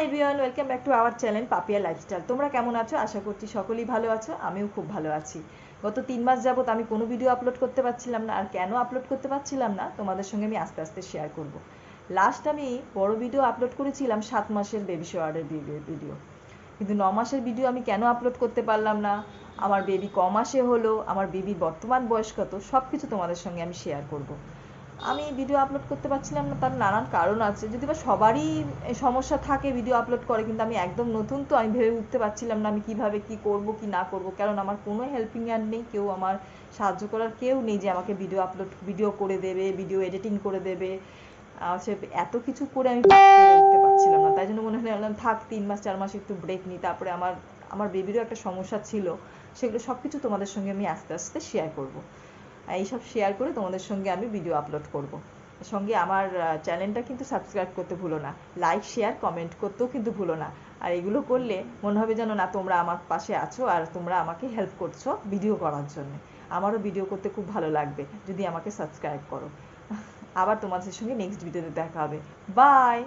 Everyone, welcome back to our channel Papiya lifestyle. তোমরা কেমন আছো? আশা করছি সকলেই ভালো আছো, আমিও খুব ভালো আছি। গত 3 মাস যাবত আমি কোনো ভিডিও আপলোড করতে পারছিলাম না। আর কেন আপলোড করতে পারছিলাম না তোমাদের সঙ্গে আমি আস্তে আস্তে শেয়ার করব। লাস্ট আমি বড় ভিডিও আপলোড করেছিলাম 7 মাসের বেবি শাওয়ারের ভিডিও, কিন্তু 9 মাসের ভিডিও আমি কেন আপলোড করতে পারলাম না, আমার বেবি ক মাসে হলো, আমার বেবির বর্তমান বয়স কত, সব কিছু তোমাদের সঙ্গে আমি শেয়ার করব। আমি ভিডিও আপলোড করতে পারছিলাম না, তার নানান কারণ আছে, যদি বা সবারই সমস্যা থাকে ভিডিও আপলোড করে, কিন্তু আমি একদম নতুন, তো আমি ভেবে উঠতে পারছিলাম না আমি কিভাবে কি করব কি না করব, কারণ আমার কোনো হেল্পিং হ্যান্ড নেই, কেউ আমার সাহায্য করার কেউ নেই যে আমাকে ভিডিও করে দেবে, ভিডিও এডিটিং করে দেবে। সে এত কিছু করে আমি পেরে উঠতে পারছিলাম না, তাই জন্য মনে হলো থাক 3 মাস 4 মাস একটু ব্রেক নিই। তারপরে আমার বেবিরও একটা সমস্যা ছিল, সেগুলো সব কিছু তোমাদের সঙ্গে আমি আস্তে আস্তে শেয়ার করব। এইসব শেয়ার করে তোমাদের সঙ্গে আমি ভিডিও আপলোড করব। সঙ্গে আমার চ্যানেলটা কিন্তু সাবস্ক্রাইব করতে ভুলো না, লাইক শেয়ার কমেন্ট করতেও কিন্তু ভুলো না। আর এগুলো করলে মনে হবে যেন না তোমরা আমার পাশে আছো আর তোমরা আমাকে হেল্প করছো ভিডিও করার জন্য। আমারও ভিডিও করতে খুব ভালো লাগবে যদি আমাকে সাবস্ক্রাইব করো। আবার তোমাদের সঙ্গে নেক্সট ভিডিওতে দেখা হবে। বাই।